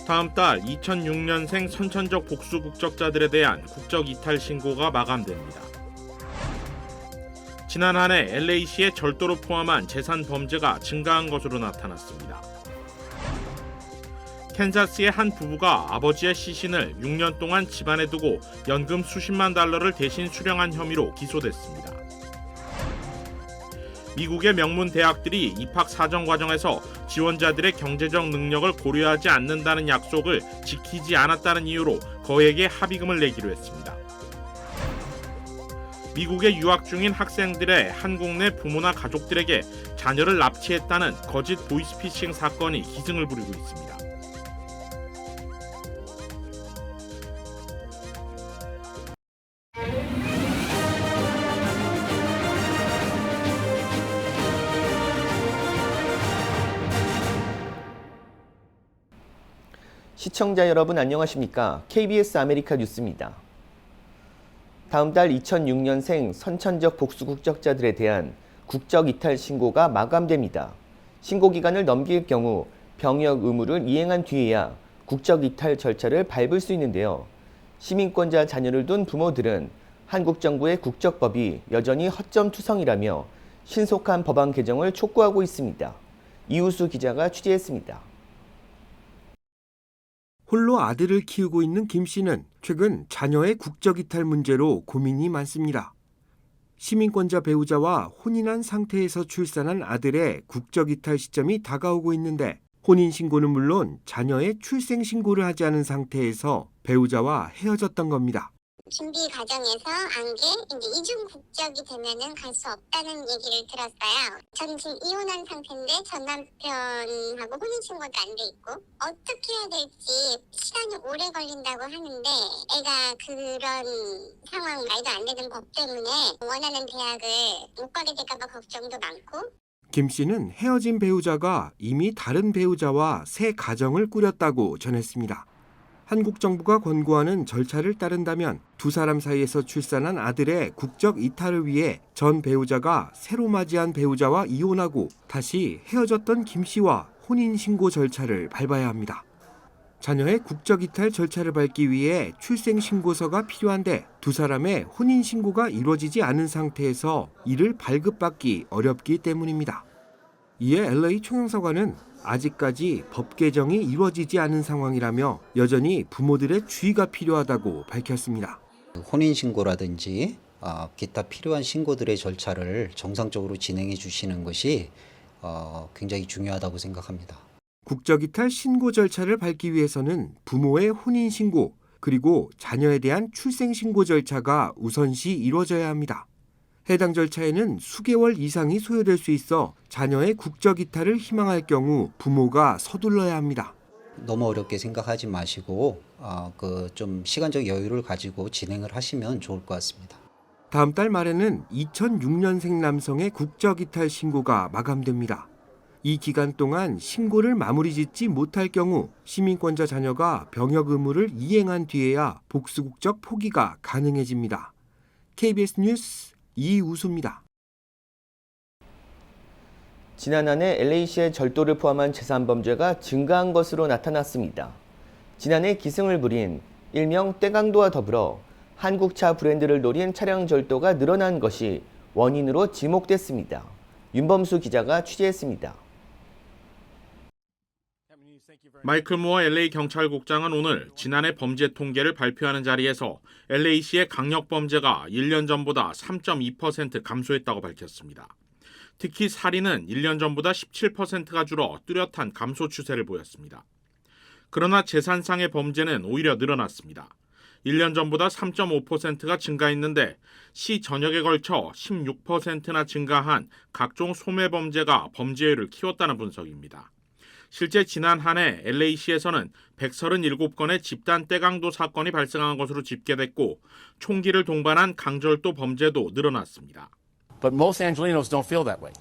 다음 달 2006년생 선천적 복수 국적자들에 대한 국적 이탈 신고가 마감됩니다. 지난 한 해 LA시의 절도를 포함한 재산 범죄가 증가한 것으로 나타났습니다. 캔자스의 한 부부가 아버지의 시신을 6년 동안 집안에 두고 연금 수십만 달러를 대신 수령한 혐의로 기소됐습니다. 미국의 명문 대학들이 입학 사정 과정에서 지원자들의 경제적 능력을 고려하지 않는다는 약속을 지키지 않았다는 이유로 거액의 합의금을 내기로 했습니다. 미국에 유학 중인 학생들의 한국 내 부모나 가족들에게 자녀를 납치했다는 거짓 보이스피싱 사건이 기승을 부리고 있습니다. 시청자 여러분 안녕하십니까? KBS 아메리카 뉴스입니다. 다음 달 2006년생 선천적 복수 국적자들에 대한 국적 이탈 신고가 마감됩니다. 신고 기간을 넘길 경우 병역 의무를 이행한 뒤에야 국적 이탈 절차를 밟을 수 있는데요. 시민권자 자녀를 둔 부모들은 한국 정부의 국적법이 여전히 허점투성이라며 신속한 법안 개정을 촉구하고 있습니다. 이우수 기자가 취재했습니다. 홀로 아들을 키우고 있는 김 씨는 최근 자녀의 국적 이탈 문제로 고민이 많습니다. 시민권자 배우자와 혼인한 상태에서 출산한 아들의 국적 이탈 시점이 다가오고 있는데 혼인신고는 물론 자녀의 출생신고를 하지 않은 상태에서 배우자와 헤어졌던 겁니다. 준비 과정에서 안게 이제 이중 국적이 되면은 갈 수 없다는 얘기를 들었어요. 저는 지금 이혼한 상태인데 전 남편하고 혼인신고도 안 돼 있고 어떻게 해야 될지 시간이 오래 걸린다고 하는데 애가 그런 상황 말도 안 되는 법 때문에 원하는 대학을 못 가게 될까 봐 걱정도 많고. 김 씨는 헤어진 배우자가 이미 다른 배우자와 새 가정을 꾸렸다고 전했습니다. 한국 정부가 권고하는 절차를 따른다면 두 사람 사이에서 출산한 아들의 국적 이탈을 위해 전 배우자가 새로 맞이한 배우자와 이혼하고 다시 헤어졌던 김 씨와 혼인신고 절차를 밟아야 합니다. 자녀의 국적 이탈 절차를 밟기 위해 출생신고서가 필요한데 두 사람의 혼인신고가 이루어지지 않은 상태에서 이를 발급받기 어렵기 때문입니다. 이에 LA 총영사관은 아직까지 법 개정이 이루어지지 않은 상황이라며 여전히 부모들의 주의가 필요하다고 밝혔습니다. 혼인신고라든지 기타 필요한 신고들의 절차를 정상적으로 진행해 주시는 것이 굉장히 중요하다고 생각합니다. 국적이탈 신고 절차를 밟기 위해서는 부모의 혼인신고 그리고 자녀에 대한 출생신고 절차가 우선시 이루어져야 합니다. 해당 절차에는 수개월 이상이 소요될 수 있어 자녀의 국적 이탈을 희망할 경우 부모가 서둘러야 합니다. 너무 어렵게 생각하지 마시고 좀 시간적 여유를 가지고 진행을 하시면 좋을 것 같습니다. 다음 달 말에는 2006년생 남성의 국적 이탈 신고가 마감됩니다. 이 기간 동안 신고를 마무리 짓지 못할 경우 시민권자 자녀가 병역 의무를 이행한 뒤에야 복수 국적 포기가 가능해집니다. KBS 뉴스 이우수입니다. 지난 한 해 LA시의 절도를 포함한 재산 범죄가 증가한 것으로 나타났습니다. 지난해 기승을 부린 일명 떼강도와 더불어 한국차 브랜드를 노린 차량 절도가 늘어난 것이 원인으로 지목됐습니다. 윤범수 기자가 취재했습니다. 마이클 무어 LA 경찰국장은 오늘 지난해 범죄 통계를 발표하는 자리에서 LA시의 강력 범죄가 1년 전보다 3.2% 감소했다고 밝혔습니다. 특히 살인은 1년 전보다 17%가 줄어 뚜렷한 감소 추세를 보였습니다. 그러나 재산상의 범죄는 오히려 늘어났습니다. 1년 전보다 3.5%가 증가했는데 시 전역에 걸쳐 16%나 증가한 각종 소매 범죄가 범죄율을 키웠다는 분석입니다. 실제 지난 한 해 LA시에서는 137건의 집단 떼강도 사건이 발생한 것으로 집계됐고 총기를 동반한 강절도 범죄도 늘어났습니다. But most Angelenos don't feel that way.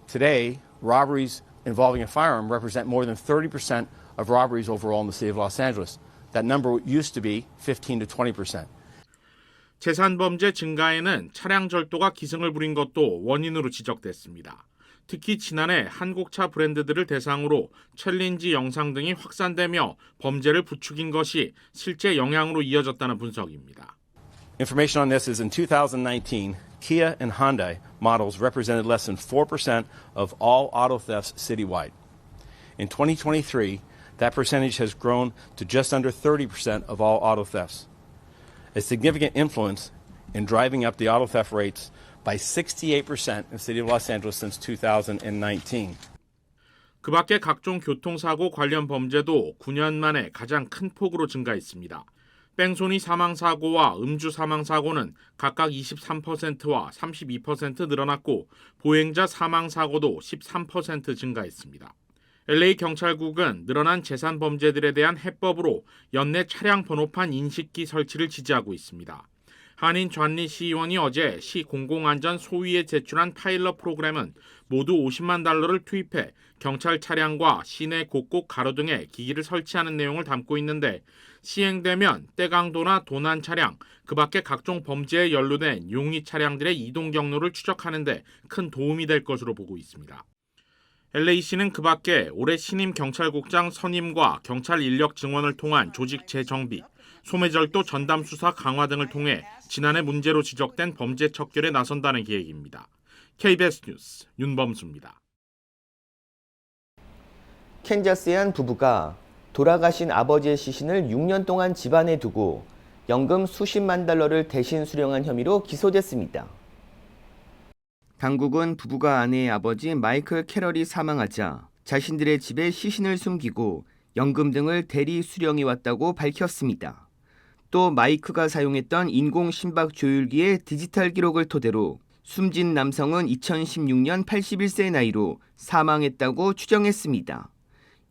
Today, robberies involving a firearm represent more than 30% of robberies overall in the city of Los Angeles. That number used to be 15 to 20%. 재산 범죄 증가에는 차량 절도가 기승을 부린 것도 원인으로 지적됐습니다. 특히 지난해 한국차 브랜드들을 대상으로 챌린지 영상 등이 확산되며 범죄를 부추긴 것이 실제 영향으로 이어졌다는 분석입니다. Information on this is in 2019, Kia and Hyundai models represented less than 4% of all auto thefts citywide. In 2023, that percentage has grown to just under 30% of all auto thefts. A significant influence in driving up the auto theft rates by 68% in the city of Los Angeles since 2019. 그 밖에 각종 교통사고 관련 범죄도 9년 만에 가장 큰 폭으로 증가했습니다. 뺑소니 사망사고와 음주 사망사고는 각각 23%와 32% 늘어났고 보행자 사망사고도 13% 증가했습니다. LA 경찰국은 늘어난 재산 범죄들에 대한 해법으로 연내 차량 번호판 인식기 설치를 지지하고 있습니다. 한인 존리 시의원이 어제 시 공공안전 소위에 제출한 파일럿 프로그램은 모두 $50만 투입해 경찰 차량과 시내 곳곳 가로등에 기기를 설치하는 내용을 담고 있는데 시행되면 떼강도나 도난 차량, 그 밖에 각종 범죄에 연루된 용의 차량들의 이동 경로를 추적하는 데 큰 도움이 될 것으로 보고 있습니다. LA시는 그 밖에 올해 신임 경찰국장 선임과 경찰 인력 증원을 통한 조직 재정비, 소매절도 전담 수사 강화 등을 통해 지난해 문제로 지적된 범죄 척결에 나선다는 계획입니다. KBS 뉴스 윤범수입니다. 캔자스의 한 부부가 돌아가신 아버지의 시신을 6년 동안 집안에 두고 연금 수십만 달러를 대신 수령한 혐의로 기소됐습니다. 당국은 부부가 아내의 아버지 마이클 캐럴이 사망하자 자신들의 집에 시신을 숨기고 연금 등을 대리 수령해 왔다고 밝혔습니다. 또 마이크가 사용했던 인공 심박 조율기의 디지털 기록을 토대로 숨진 남성은 2016년 81세의 나이로 사망했다고 추정했습니다.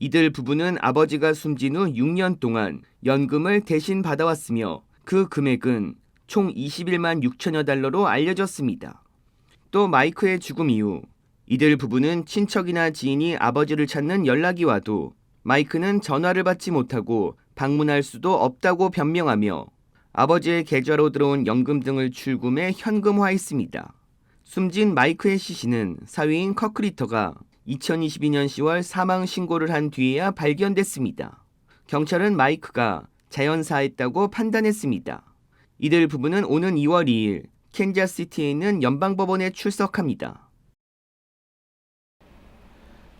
이들 부부는 아버지가 숨진 후 6년 동안 연금을 대신 받아왔으며 그 금액은 총 21만 6천여 달러로 알려졌습니다. 또 마이크의 죽음 이후 이들 부부는 친척이나 지인이 아버지를 찾는 연락이 와도 마이크는 전화를 받지 못하고 방문할 수도 없다고 변명하며 아버지의 계좌로 들어온 연금 등을 출금해 현금화했습니다. 숨진 마이크의 시신은 사위인 커크리터가 2022년 10월 사망 신고를 한 뒤에야 발견됐습니다. 경찰은 마이크가 자연사했다고 판단했습니다. 이들 부부는 오는 2월 2일 캔자스시티에 있는 연방법원에 출석합니다.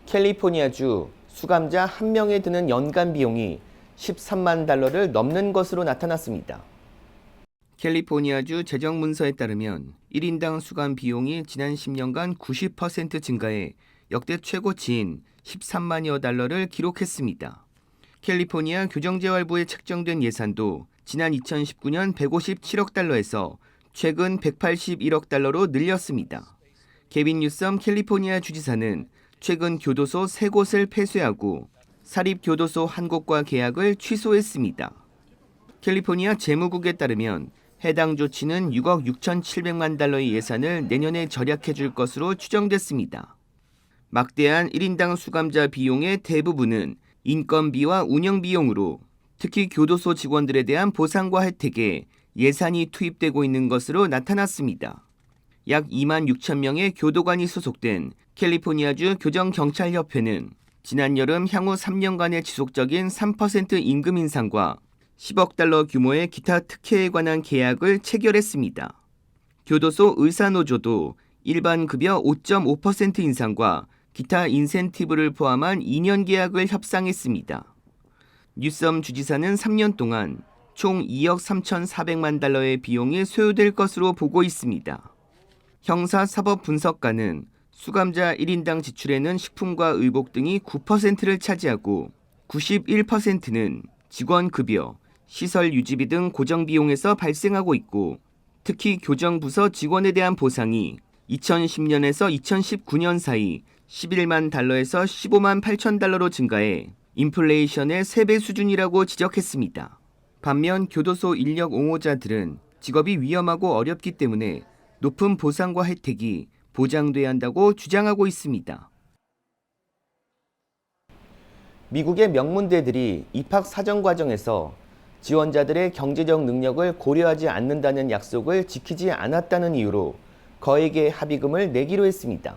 캘리포니아주 수감자 한 명에 드는 연간 비용이 13만 달러를 넘는 것으로 나타났습니다. 캘리포니아주 재정문서에 따르면 1인당 수감 비용이 지난 10년간 90% 증가해 역대 최고치인 13만여 달러를 기록했습니다. 캘리포니아 교정재활부에 책정된 예산도 지난 2019년 157억 달러에서 최근 181억 달러로 늘렸습니다. 게빈 뉴섬 캘리포니아 주지사는 최근 교도소 3곳을 폐쇄하고 사립교도소 1곳과 계약을 취소했습니다. 캘리포니아 재무국에 따르면 해당 조치는 6억 6,700만 달러의 예산을 내년에 절약해 줄 것으로 추정됐습니다. 막대한 1인당 수감자 비용의 대부분은 인건비와 운영비용으로 특히 교도소 직원들에 대한 보상과 혜택에 예산이 투입되고 있는 것으로 나타났습니다. 약 2만 6천 명의 교도관이 소속된 캘리포니아주 교정경찰협회는 지난 여름 향후 3년간의 지속적인 3% 임금 인상과 10억 달러 규모의 기타 특혜에 관한 계약을 체결했습니다. 교도소 의사노조도 일반 급여 5.5% 인상과 기타 인센티브를 포함한 2년 계약을 협상했습니다. 뉴섬 주지사는 3년 동안 총 2억 3,400만 달러의 비용이 소요될 것으로 보고 있습니다. 형사사법분석가는 수감자 1인당 지출에는 식품과 의복 등이 9%를 차지하고 91%는 직원급여, 시설 유지비 등 고정비용에서 발생하고 있고 특히 교정부서 직원에 대한 보상이 2010년에서 2019년 사이 11만 달러에서 15만 8천 달러로 증가해 인플레이션의 3배 수준이라고 지적했습니다. 반면 교도소 인력 옹호자들은 직업이 위험하고 어렵기 때문에 높은 보상과 혜택이 보장돼야 한다고 주장하고 있습니다. 미국의 명문대들이 입학 사정 과정에서 지원자들의 경제적 능력을 고려하지 않는다는 약속을 지키지 않았다는 이유로 거액의 합의금을 내기로 했습니다.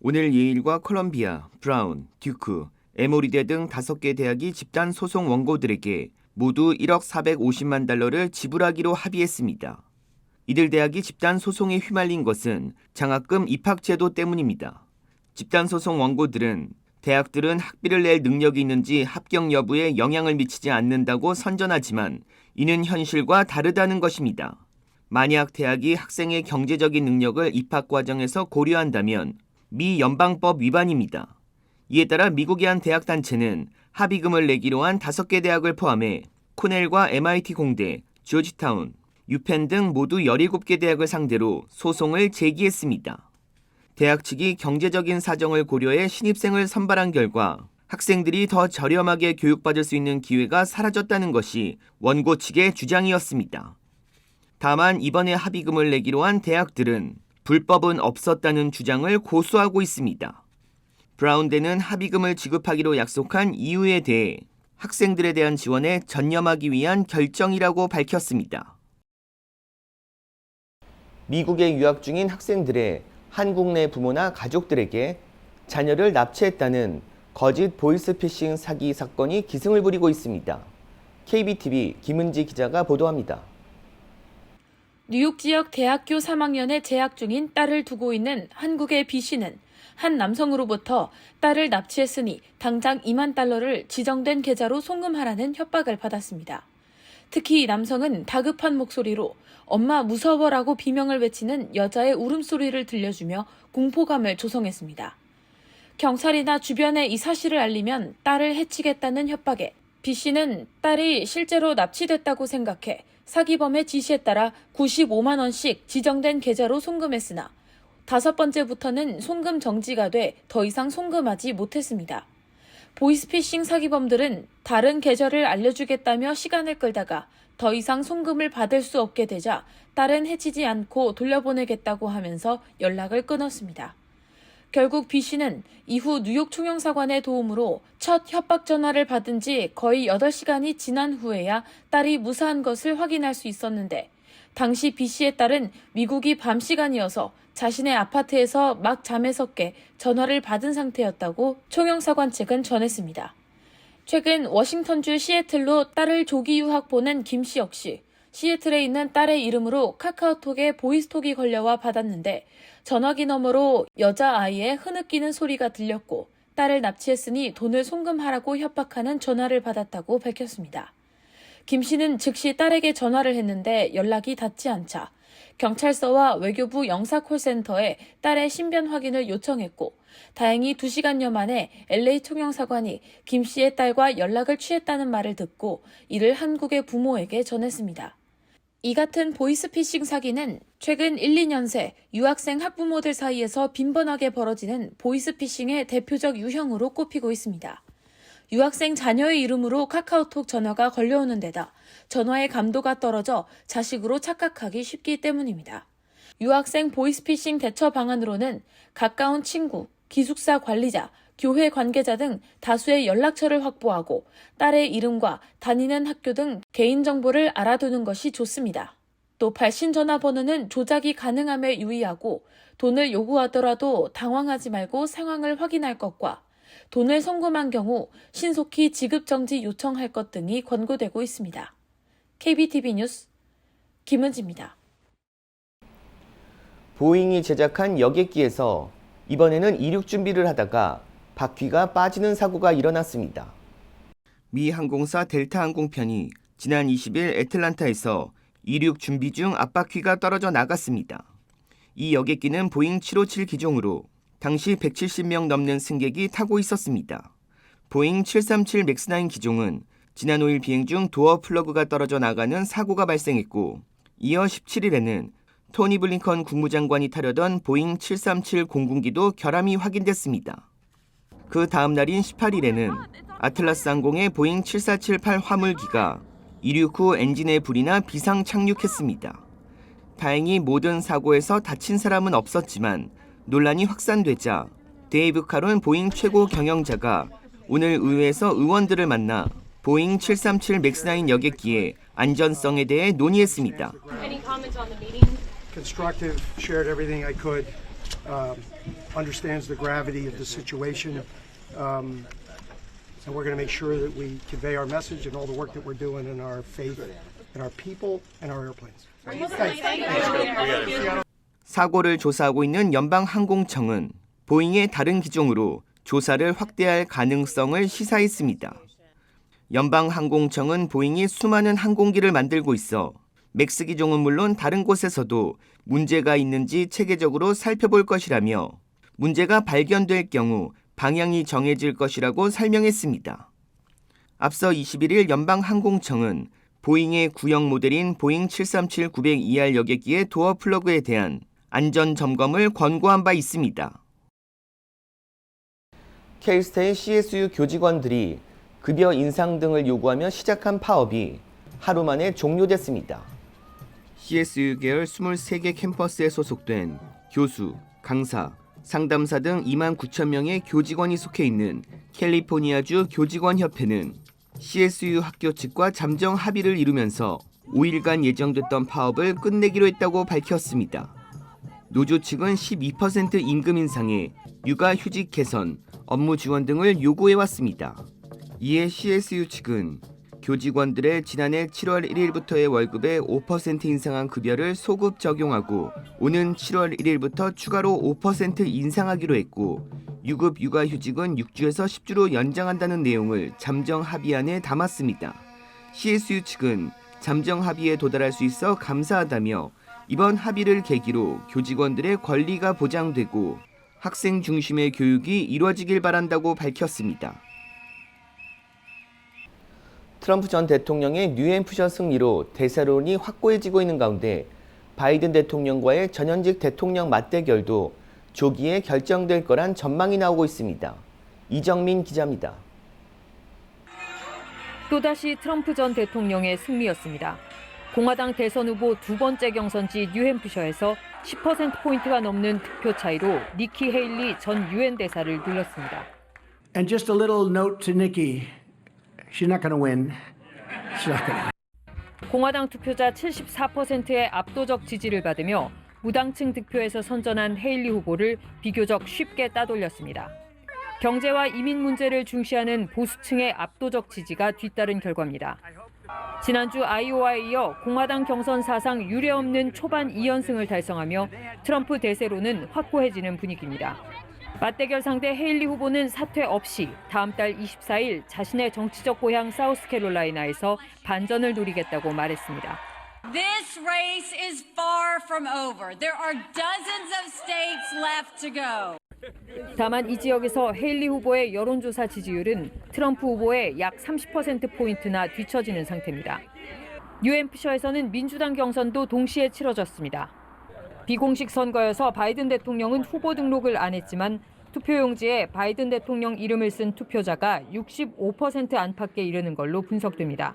오늘 예일과 콜럼비아, 브라운, 듀크, 에모리대 등 5개 대학이 집단 소송 원고들에게 모두 1억 450만 달러를 지불하기로 합의했습니다. 이들 대학이 집단 소송에 휘말린 것은 장학금 입학 제도 때문입니다. 집단 소송 원고들은 대학들은 학비를 낼 능력이 있는지 합격 여부에 영향을 미치지 않는다고 선전하지만 이는 현실과 다르다는 것입니다. 만약 대학이 학생의 경제적인 능력을 입학 과정에서 고려한다면 미 연방법 위반입니다. 이에 따라 미국의 한 대학 단체는 합의금을 내기로 한 5개 대학을 포함해 코넬과 MIT 공대, 조지타운, 유펜 등 모두 17개 대학을 상대로 소송을 제기했습니다. 대학 측이 경제적인 사정을 고려해 신입생을 선발한 결과 학생들이 더 저렴하게 교육받을 수 있는 기회가 사라졌다는 것이 원고 측의 주장이었습니다. 다만 이번에 합의금을 내기로 한 대학들은 불법은 없었다는 주장을 고수하고 있습니다. 브라운대는 합의금을 지급하기로 약속한 이유에 대해 학생들에 대한 지원에 전념하기 위한 결정이라고 밝혔습니다. 미국에 유학 중인 학생들의 한국 내 부모나 가족들에게 자녀를 납치했다는 거짓 보이스피싱 사기 사건이 기승을 부리고 있습니다. KBTV 김은지 기자가 보도합니다. 뉴욕 지역 대학교 3학년에 재학 중인 딸을 두고 있는 한국의 B씨는 한 남성으로부터 딸을 납치했으니 당장 2만 달러를 지정된 계좌로 송금하라는 협박을 받았습니다. 특히 이 남성은 다급한 목소리로 엄마 무서워라고 비명을 외치는 여자의 울음소리를 들려주며 공포감을 조성했습니다. 경찰이나 주변에 이 사실을 알리면 딸을 해치겠다는 협박에 B씨는 딸이 실제로 납치됐다고 생각해 사기범의 지시에 따라 95만 원씩 지정된 계좌로 송금했으나 5번째부터는 송금 정지가 돼 더 이상 송금하지 못했습니다. 보이스피싱 사기범들은 다른 계좌를 알려주겠다며 시간을 끌다가 더 이상 송금을 받을 수 없게 되자 딸은 해치지 않고 돌려보내겠다고 하면서 연락을 끊었습니다. 결국 B씨는 이후 뉴욕 총영사관의 도움으로 첫 협박 전화를 받은 지 거의 8시간이 지난 후에야 딸이 무사한 것을 확인할 수 있었는데 당시 B씨의 딸은 미국이 밤 시간이어서 자신의 아파트에서 막 잠에서 깨 전화를 받은 상태였다고 총영사관 측은 전했습니다. 최근 워싱턴주 시애틀로 딸을 조기 유학 보낸 김씨 역시 시애틀에 있는 딸의 이름으로 카카오톡에 보이스톡이 걸려와 받았는데 전화기 너머로 여자아이의 흐느끼는 소리가 들렸고 딸을 납치했으니 돈을 송금하라고 협박하는 전화를 받았다고 밝혔습니다. 김 씨는 즉시 딸에게 전화를 했는데 연락이 닿지 않자 경찰서와 외교부 영사콜센터에 딸의 신변 확인을 요청했고 다행히 2시간여 만에 LA 총영사관이 김 씨의 딸과 연락을 취했다는 말을 듣고 이를 한국의 부모에게 전했습니다. 이 같은 보이스피싱 사기는 최근 1, 2년 새 유학생 학부모들 사이에서 빈번하게 벌어지는 보이스피싱의 대표적 유형으로 꼽히고 있습니다. 유학생 자녀의 이름으로 카카오톡 전화가 걸려오는 데다 전화의 감도가 떨어져 자식으로 착각하기 쉽기 때문입니다. 유학생 보이스피싱 대처 방안으로는 가까운 친구, 기숙사 관리자, 교회 관계자 등 다수의 연락처를 확보하고 딸의 이름과 다니는 학교 등 개인정보를 알아두는 것이 좋습니다. 또 발신 전화번호는 조작이 가능함에 유의하고 돈을 요구하더라도 당황하지 말고 상황을 확인할 것과 돈을 송금한 경우 신속히 지급정지 요청할 것 등이 권고되고 있습니다. KBTV 뉴스 김은지입니다. 보잉이 제작한 여객기에서 이번에는 이륙 준비를 하다가 바퀴가 빠지는 사고가 일어났습니다. 미 항공사 델타 항공편이 지난 20일 애틀란타에서 이륙 준비 중 앞바퀴가 떨어져 나갔습니다. 이 여객기는 보잉 757 기종으로 당시 170명 넘는 승객이 타고 있었습니다. 보잉 737 맥스9 기종은 지난 5일 비행 중 도어 플러그가 떨어져 나가는 사고가 발생했고 이어 17일에는 토니 블링컨 국무장관이 타려던 보잉 737 공군기도 결함이 확인됐습니다. 그 다음 날인 18일에는 아틀라스 항공의 보잉 7478 화물기가 이륙 후 엔진에 불이 나 비상 착륙했습니다. 다행히 모든 사고에서 다친 사람은 없었지만 논란이 확산되자 데이브 카론 보잉 최고 경영자가 오늘 의회에서 의원들을 만나 보잉 737 맥스9 여객기의 안전성에 대해 논의했습니다. Constructive, shared everything I could. understands the gravity of the situation. So we're going to make sure that we convey our message and all the work that we're doing in our faith, in our people, and our airplanes. 사고를 조사하고 있는 연방항공청은 보잉의 다른 기종으로 조사를 확대할 가능성을 시사했습니다. 연방항공청은 보잉이 수많은 항공기를 만들고 있어 맥스 기종은 물론 다른 곳에서도 문제가 있는지 체계적으로 살펴볼 것이라며 문제가 발견될 경우 방향이 정해질 것이라고 설명했습니다. 앞서 21일 연방항공청은 보잉의 구형 모델인 보잉 737-900ER 여객기의 도어 플러그에 대한 안전 점검을 권고한 바 있습니다. K-스테의 CSU 교직원들이 급여 인상 등을 요구하며 시작한 파업이 하루 만에 종료됐습니다. CSU 계열 23개 캠퍼스에 소속된 교수, 강사, 상담사 등 2만 9천 명의 교직원이 속해 있는 캘리포니아주 교직원협회는 CSU 학교 측과 잠정 합의를 이루면서 5일간 예정됐던 파업을 끝내기로 했다고 밝혔습니다. 노조 측은 12% 임금 인상에 육아휴직 개선, 업무 지원 등을 요구해왔습니다. 이에 CSU 측은 교직원들의 지난해 7월 1일부터의 월급에 5% 인상한 급여를 소급 적용하고 오는 7월 1일부터 추가로 5% 인상하기로 했고 유급 육아휴직은 6주에서 10주로 연장한다는 내용을 잠정 합의안에 담았습니다. CSU 측은 잠정 합의에 도달할 수 있어 감사하다며 이번 합의를 계기로 교직원들의 권리가 보장되고 학생 중심의 교육이 이루어지길 바란다고 밝혔습니다. 트럼프 전 대통령의 뉴햄프셔 승리로 대세론이 확고해지고 있는 가운데 바이든 대통령과의 전현직 대통령 맞대결도 조기에 결정될 거란 전망이 나오고 있습니다. 이정민 기자입니다. 또다시 트럼프 전 대통령의 승리였습니다. 공화당 대선 후보 두 번째 경선지 뉴햄프셔에서 10%포인트가 넘는 득표 차이로 니키 헤일리 전 유엔 대사를 눌렀습니다. And just a little note to Nikki. She's not going to win. She's not going to win. 공화당 투표자 74%의 압도적 지지를 받으며 무당층 득표에서 선전한 헤일리 후보를 비교적 쉽게 따돌렸습니다. 경제와 이민 문제를 중시하는 보수층의 압도적 지지가 뒤따른 결과입니다. 지난주 아이오와에 이어 공화당 경선 사상 유례없는 초반 2연승을 달성하며 트럼프 대세로는 확고해지는 분위기입니다. 맞대결 상대 헤일리 후보는 사퇴 없이 다음 달 24일 자신의 정치적 고향 사우스캐롤라이나에서 반전을 노리겠다고 말했습니다. This race is far from over. There are dozens of states left to go. 다만 이 지역에서 헤일리 후보의 여론조사 지지율은 트럼프 후보의 약 30%포인트나 뒤처지는 상태입니다. 뉴햄프셔에서는 민주당 경선도 동시에 치러졌습니다. 비공식 선거여서 바이든 대통령은 후보 등록을 안 했지만 투표용지에 바이든 대통령 이름을 쓴 투표자가 65% 안팎에 이르는 걸로 분석됩니다.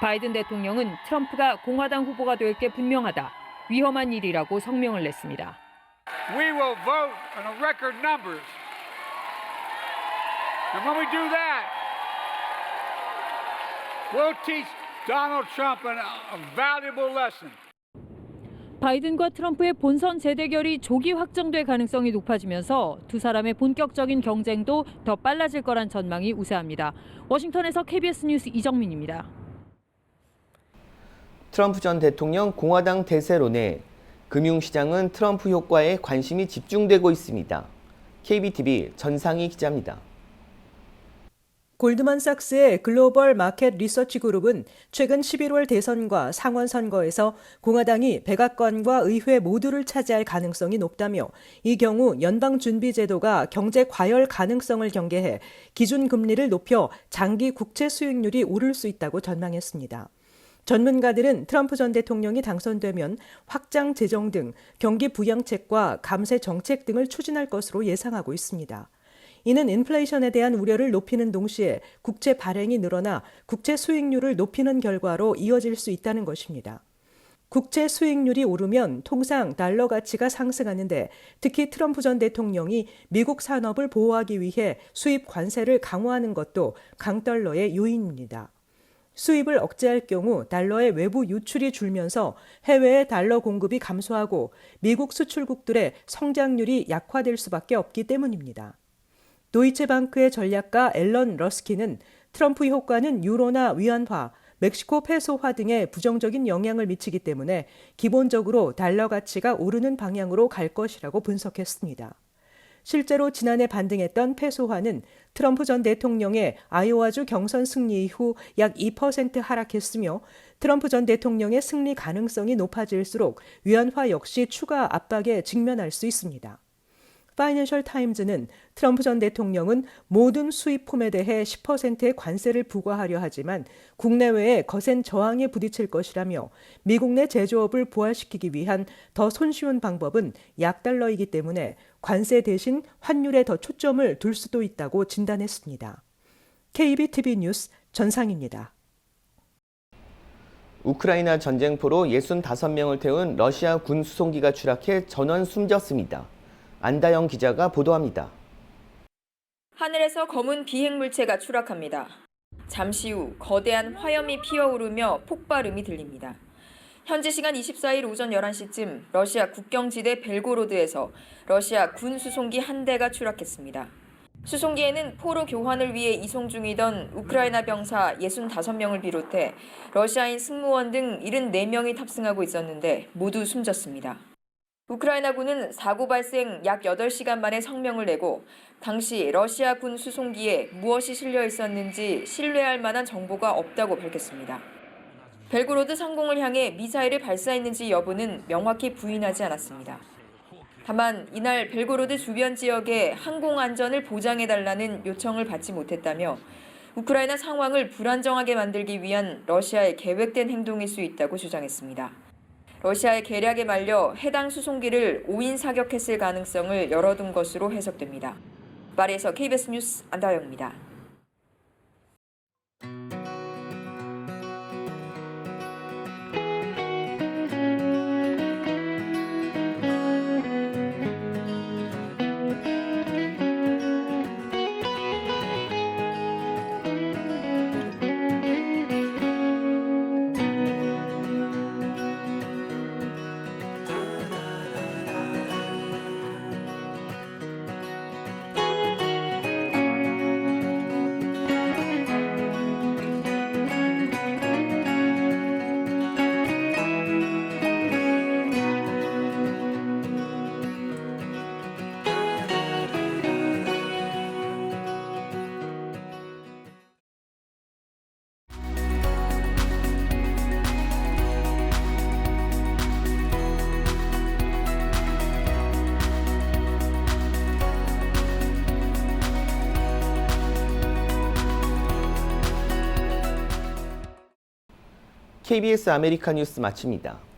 바이든 대통령은 트럼프가 공화당 후보가 될 게 분명하다, 위험한 일이라고 성명을 냈습니다. We will vote on a record numbers. And when we do that, we'll teach Donald Trump a valuable lesson. 바이든과 트럼프의 본선 재대결이 조기 확정될 가능성이 높아지면서 두 사람의 본격적인 경쟁도 더 빨라질 거란 전망이 우세합니다. 워싱턴에서 KBS 뉴스 이정민입니다. 트럼프 전 대통령 공화당 대세론에 금융시장은 트럼프 효과에 관심이 집중되고 있습니다. KBTV 전상희 기자입니다. 골드만삭스의 글로벌 마켓 리서치 그룹은 최근 11월 대선과 상원 선거에서 공화당이 백악관과 의회 모두를 차지할 가능성이 높다며 이 경우 연방준비제도가 경제 과열 가능성을 경계해 기준금리를 높여 장기 국채 수익률이 오를 수 있다고 전망했습니다. 전문가들은 트럼프 전 대통령이 당선되면 확장 재정 등 경기 부양책과 감세 정책 등을 추진할 것으로 예상하고 있습니다. 이는 인플레이션에 대한 우려를 높이는 동시에 국채 발행이 늘어나 국채 수익률을 높이는 결과로 이어질 수 있다는 것입니다. 국채 수익률이 오르면 통상 달러 가치가 상승하는데 특히 트럼프 전 대통령이 미국 산업을 보호하기 위해 수입 관세를 강화하는 것도 강달러의 요인입니다. 수입을 억제할 경우 달러의 외부 유출이 줄면서 해외의 달러 공급이 감소하고 미국 수출국들의 성장률이 약화될 수밖에 없기 때문입니다. 도이체방크의 전략가 앨런 러스키는 트럼프 효과는 유로나 위안화, 멕시코 페소화 등에 부정적인 영향을 미치기 때문에 기본적으로 달러 가치가 오르는 방향으로 갈 것이라고 분석했습니다. 실제로 지난해 반등했던 페소화는 트럼프 전 대통령의 아이오와주 경선 승리 이후 약 2% 하락했으며 트럼프 전 대통령의 승리 가능성이 높아질수록 위안화 역시 추가 압박에 직면할 수 있습니다. 파이낸셜 타임즈는 트럼프 전 대통령은 모든 수입품에 대해 10%의 관세를 부과하려 하지만 국내외에 거센 저항에 부딪힐 것이라며 미국 내 제조업을 부활시키기 위한 더 손쉬운 방법은 약달러이기 때문에 관세 대신 환율에 더 초점을 둘 수도 있다고 진단했습니다. KBTV 뉴스 전상입니다. 우크라이나 전쟁포로 65명을 태운 러시아 군 수송기가 추락해 전원 숨졌습니다. 안다영 기자가 보도합니다. 하늘에서 검은 비행 물체가 추락합니다. 잠시 후 거대한 화염이 피어오르며 폭발음이 들립니다. 현지 시간 24일 오전 11시쯤 러시아 국경지대 벨고로드에서 러시아 군 수송기 한 대가 추락했습니다. 수송기에는 포로 교환을 위해 이송 중이던 우크라이나 병사 65명을 비롯해 러시아인 승무원 등 74명이 탑승하고 있었는데 모두 숨졌습니다. 우크라이나군은 사고 발생 약 8시간 만에 성명을 내고 당시 러시아 군 수송기에 무엇이 실려 있었는지 신뢰할 만한 정보가 없다고 밝혔습니다. 벨고로드 상공을 향해 미사일을 발사했는지 여부는 명확히 부인하지 않았습니다. 다만 이날 벨고로드 주변 지역의 항공 안전을 보장해달라는 요청을 받지 못했다며 우크라이나 상황을 불안정하게 만들기 위한 러시아의 계획된 행동일 수 있다고 주장했습니다. 러시아의 계략에 말려 해당 수송기를 5인 사격했을 가능성을 열어둔 것으로 해석됩니다. 파리에서 KBS 뉴스 안다영입니다. KBS 아메리카 뉴스 마칩니다.